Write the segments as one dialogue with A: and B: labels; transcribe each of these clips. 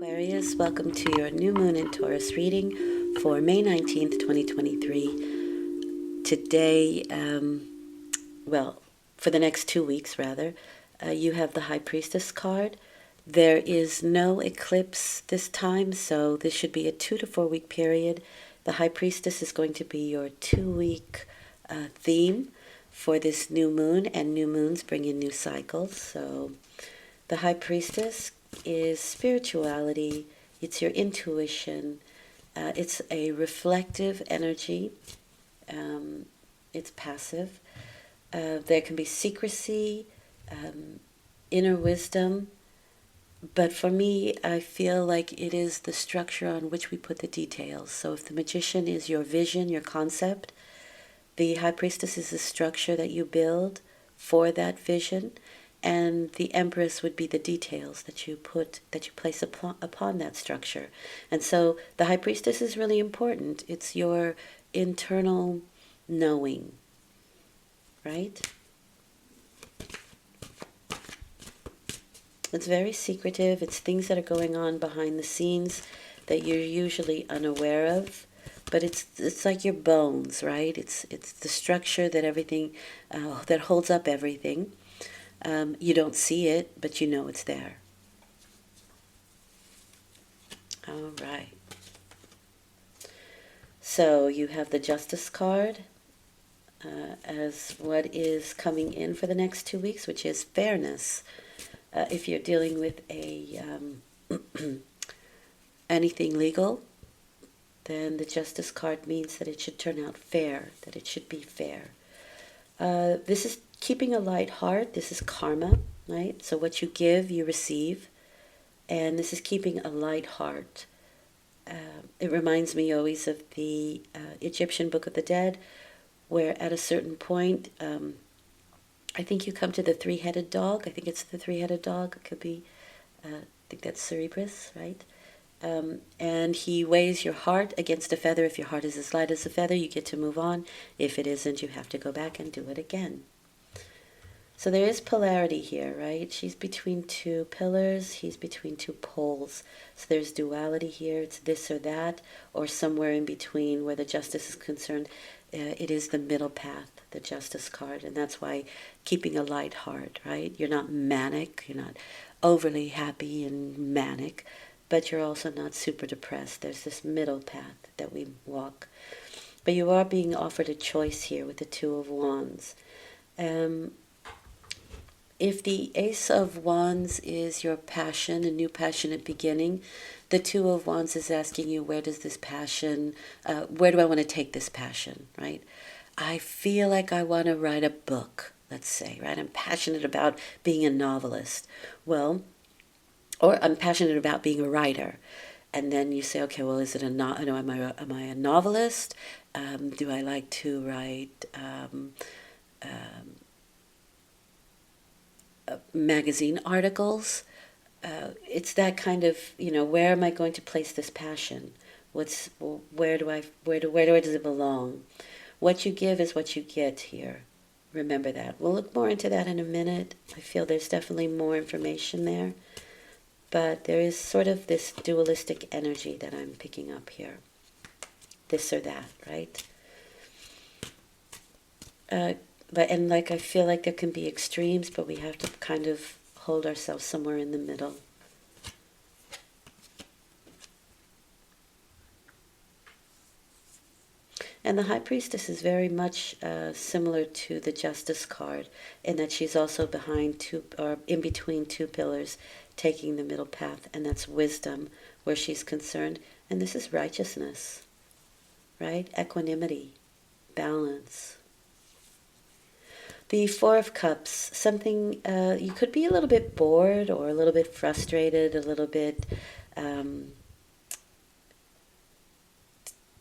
A: Aquarius, welcome to your new moon in Taurus reading for May 19th, 2023. Today, well, for the next 2 weeks rather, you have the High Priestess card. There is no eclipse this time, so this should be a 2 to 4 week period. The High Priestess is going to be your 2 week theme for this new moon, and new moons bring in new cycles. So the High Priestess is spirituality, it's your intuition, it's a reflective energy, it's passive. There can be secrecy, inner wisdom, but for me, I feel like it is the structure on which we put the details. So if the Magician is your vision, your concept, the High Priestess is the structure that you build for that vision, and the Empress would be the details that you place upon that structure. And so the High Priestess is really important. It's your internal knowing, right? It's very secretive. It's things that are going on behind the scenes that you're usually unaware of. But it's like your bones, right? It's the structure that everything that holds up everything. You don't see it, but you know it's there. All right. So you have the Justice card as what is coming in for the next 2 weeks, which is fairness. If you're dealing with a anything legal, then the Justice card means that it should turn out fair, that it should be fair. This is keeping a light heart. This is karma, right? So what you give, you receive. And this is keeping a light heart. It reminds me always of the Egyptian Book of the Dead, where at a certain point, I think you come to the three-headed dog. I think it's the three-headed dog. It could be, I think that's Cerberus, right? And he weighs your heart against a feather. If your heart is as light as a feather, you get to move on. If it isn't, you have to go back and do it again. So there is polarity here, right? She's between two pillars. He's between two poles. So there's duality here. It's this or that, or somewhere in between where the Justice is concerned. It is the middle path, the Justice card. And that's why keeping a light heart, right? You're not manic. You're not overly happy and manic, but you're also not super depressed. There's this middle path that we walk. But you are being offered a choice here with the Two of Wands. If the Ace of Wands is your passion, a new passionate beginning, the Two of Wands is asking you, where does this passion, where do I want to take this passion, right? I feel like I want to write a book, let's say, right? I'm passionate about being a novelist. Well, or I'm passionate about being a writer. And then you say, okay, well, is it am I a novelist? Do I like to write magazine articles? It's that kind of, where am I going to place this passion? Where does it belong? What you give is what you get here. Remember that. We'll look more into that in a minute. I feel there's definitely more information there. But there is sort of this dualistic energy that I'm picking up here. This or that, right? And I feel like there can be extremes, but we have to kind of hold ourselves somewhere in the middle. And the High Priestess is very much similar to the Justice card in that she's also in between two pillars, taking the middle path, and that's wisdom where she's concerned. And this is righteousness, right? Equanimity, balance. The Four of Cups, something, you could be a little bit bored or a little bit frustrated, a little bit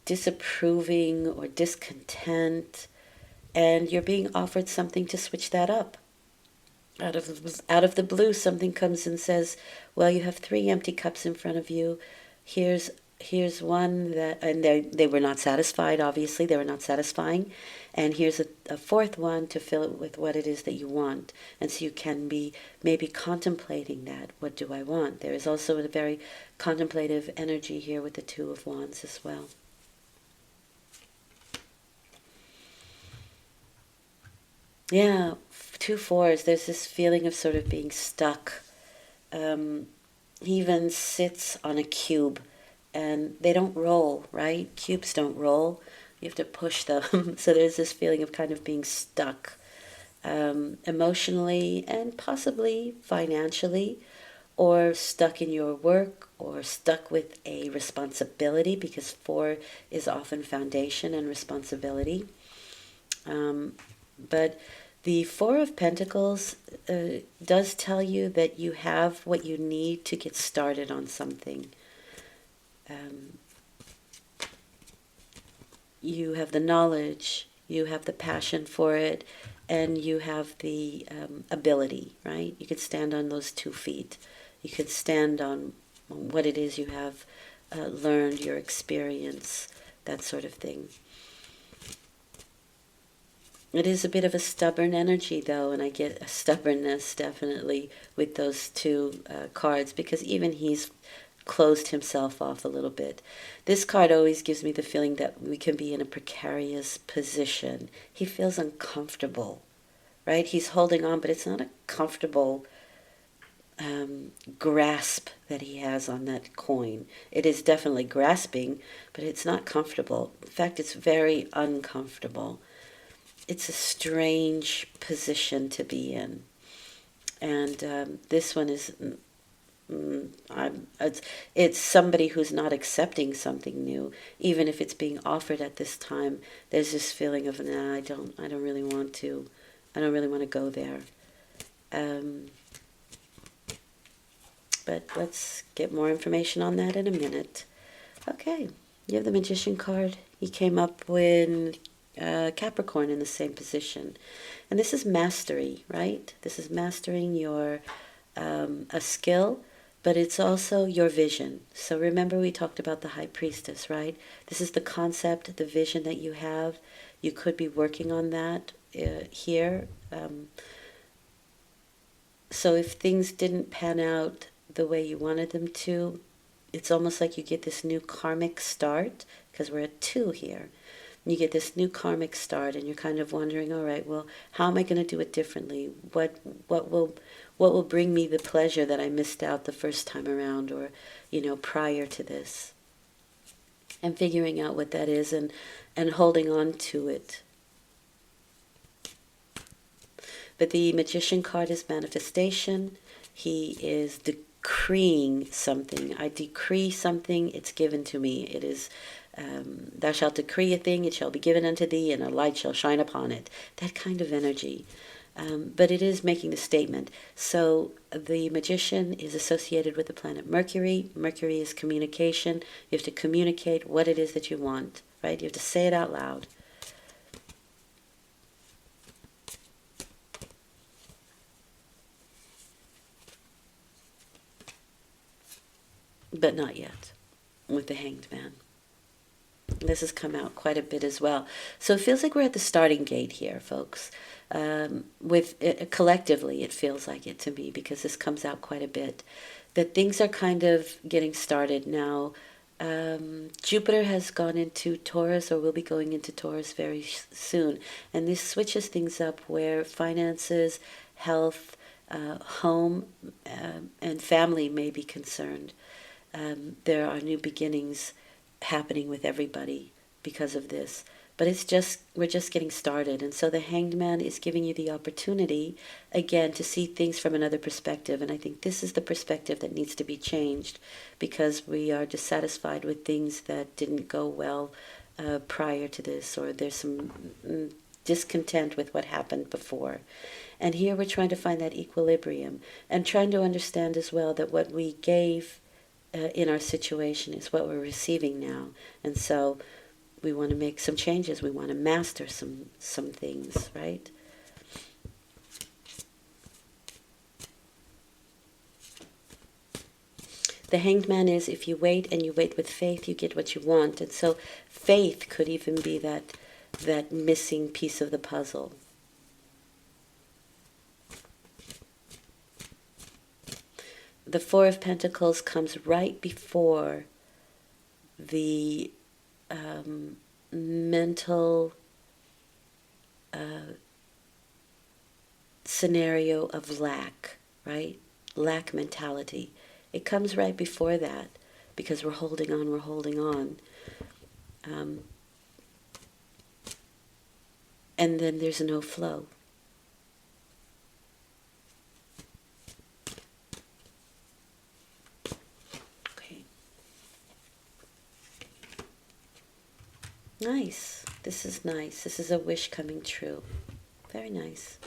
A: disapproving or discontent, and you're being offered something to switch that up. Out of the blue, something comes and says, well, you have 3 empty cups in front of you. Here's one that, and they were not satisfied, obviously, they were not satisfying. And here's a fourth one to fill it with what it is that you want. And so you can be maybe contemplating that. What do I want? There is also a very contemplative energy here with the Two of Wands as well. Yeah, 2 4s, there's this feeling of sort of being stuck. He even sits on a cube, and they don't roll, right? Cubes don't roll. You have to push them. So there's this feeling of kind of being stuck, emotionally and possibly financially, or stuck in your work, or stuck with a responsibility, because 4 is often foundation and responsibility. But the Four of Pentacles does tell you that you have what you need to get started on something. You have the knowledge, you have the passion for it, and you have the ability, right? You can stand on those 2 feet. You can stand on what it is you have learned, your experience, that sort of thing. It is a bit of a stubborn energy, though, and I get a stubbornness definitely with those 2 cards, because even he's closed himself off a little bit. This card always gives me the feeling that we can be in a precarious position. He feels uncomfortable, right? He's holding on, but it's not a comfortable grasp that he has on that coin. It is definitely grasping, but it's not comfortable. In fact, it's very uncomfortable. It's a strange position to be in. And this one is, it's somebody who's not accepting something new, even if it's being offered at this time. There's this feeling of, nah, I don't really want to. I don't really want to go there. But let's get more information on that in a minute. Okay, you have the Magician card. He came up with Capricorn in the same position. And this is mastery, right? This is mastering your a skill, but it's also your vision. So remember we talked about the High Priestess, right? This is the concept, the vision that you have. You could be working on that here. So if things didn't pan out the way you wanted them to, it's almost like you get this new karmic start, because we're at 2 here. You get this new karmic start, and you're kind of wondering, all right, well, how am I going to do it differently? What will bring me the pleasure that I missed out the first time around, or prior to this? And figuring out what that is, and holding on to it. But the Magician card is manifestation. He is decreeing something. I decree something, it's given to me. It is, thou shalt decree a thing, it shall be given unto thee, and a light shall shine upon it. That kind of energy. But it is making the statement. So the Magician is associated with the planet Mercury. Mercury is communication. You have to communicate what it is that you want, right? You have to say it out loud. But not yet with the Hanged Man. This has come out quite a bit as well. So it feels like we're at the starting gate here, folks. With it, collectively, it feels like it to me, because this comes out quite a bit. That things are kind of getting started now. Jupiter has gone into Taurus, or will be going into Taurus very soon. And this switches things up where finances, health, home, and family may be concerned. There are new beginnings happening with everybody because of this. But we're just getting started. And so the Hanged Man is giving you the opportunity, again, to see things from another perspective. And I think this is the perspective that needs to be changed, because we are dissatisfied with things that didn't go well prior to this, or there's some discontent with what happened before. And here we're trying to find that equilibrium, and trying to understand as well that what we gave in our situation is what we're receiving now. And so we want to make some changes. We want to master some things, right? The Hanged Man is, if you wait and you wait with faith, you get what you want. And so faith could even be that that missing piece of the puzzle. The Four of Pentacles comes right before the mental scenario of lack, right? Lack mentality. It comes right before that because we're holding on, we're holding on. And then there's no flow. Okay. Nice. This is nice. This is a wish coming true. Very nice.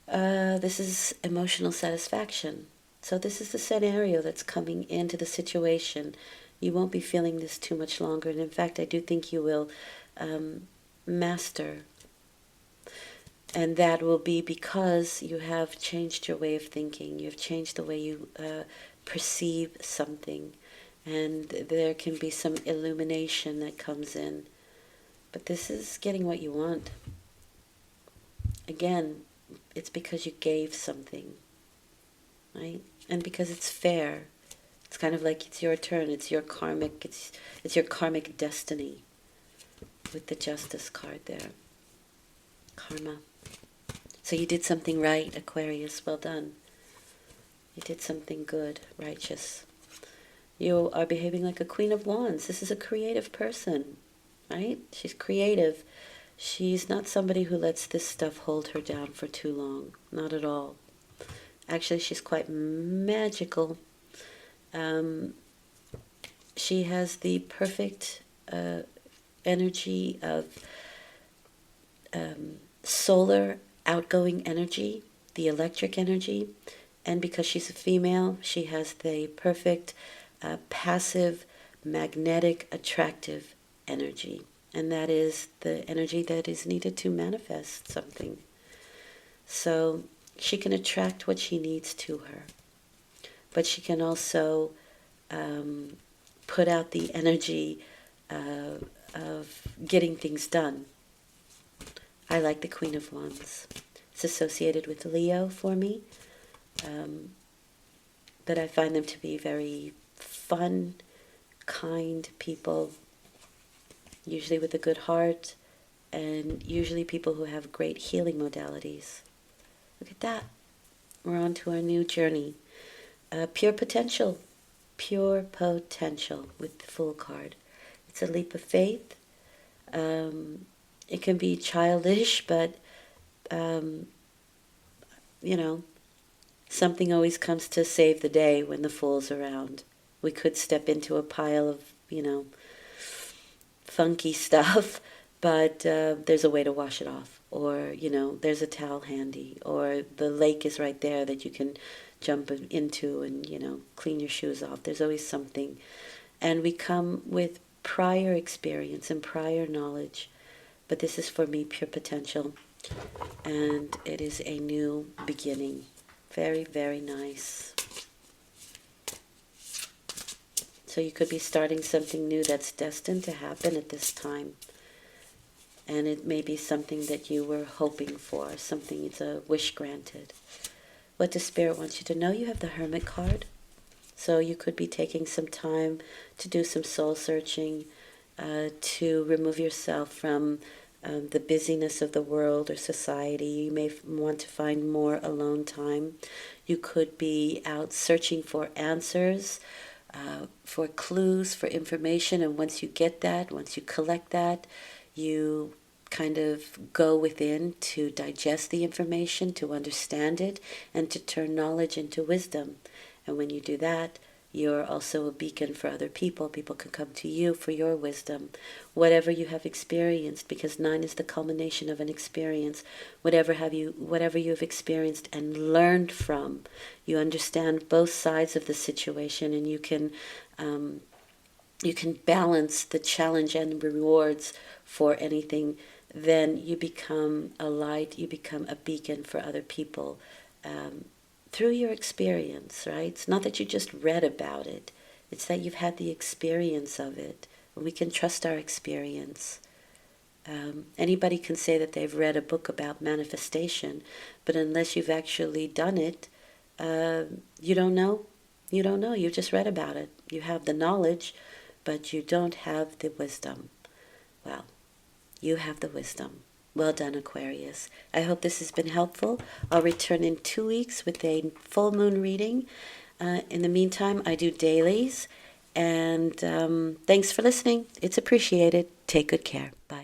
A: This is emotional satisfaction. So this is the scenario that's coming into the situation. You won't be feeling this too much longer. And in fact, I do think you will master. And that will be because you have changed your way of thinking. You've changed the way you perceive something. And there can be some illumination that comes in. But this is getting what you want. Again, it's because you gave something, right? And because it's fair. It's kind of like it's your turn. It's your karmic. It's your karmic destiny. With the Justice card there, karma. So you did something right, Aquarius. Well done. You did something good, righteous. You are behaving like a Queen of Wands. This is a creative person, right? She's creative. She's not somebody who lets this stuff hold her down for too long. Not at all. Actually, she's quite magical. She has the perfect energy of solar outgoing energy, the electric energy, and because she's a female, she has the perfect passive, magnetic, attractive energy. And that is the energy that is needed to manifest something. So she can attract what she needs to her. But she can also put out the energy of getting things done. I like the Queen of Wands. It's associated with Leo for me. But I find them to be very fun, kind people, usually with a good heart, and usually people who have great healing modalities. Look at that. We're on to our new journey. Pure potential. Pure potential with the Fool card. It's a leap of faith. It can be childish, but, something always comes to save the day when the Fool's around. We could step into a pile of, funky stuff, but there's a way to wash it off. Or, there's a towel handy. Or the lake is right there that you can jump into and, clean your shoes off. There's always something. And we come with prior experience and prior knowledge. But this is for me pure potential. And it is a new beginning. Very, very nice. So you could be starting something new that's destined to happen at this time. And it may be something that you were hoping for. Something, it's a wish granted. What does Spirit want you to know? You have the Hermit card. So you could be taking some time to do some soul searching, to remove yourself from the busyness of the world or society. You may want to find more alone time. You could be out searching for answers, for clues, for information, and once you get that, once you collect that, you kind of go within to digest the information, to understand it, and to turn knowledge into wisdom. And when you do that, you're also a beacon for other people. People can come to you for your wisdom. Whatever you have experienced, because 9 is the culmination of an experience. Whatever you've experienced and learned from, you understand both sides of the situation, and you can balance the challenge and rewards for anything. Then you become a light. You become a beacon for other people. Through your experience, right? It's not that you just read about it. It's that you've had the experience of it. And we can trust our experience. Anybody can say that they've read a book about manifestation, but unless you've actually done it, you don't know. You don't know. You just read about it. You have the knowledge, but you don't have the wisdom. Well, you have the wisdom. Well done, Aquarius. I hope this has been helpful. I'll return in 2 weeks with a full moon reading. In the meantime, I do dailies. And thanks for listening. It's appreciated. Take good care. Bye.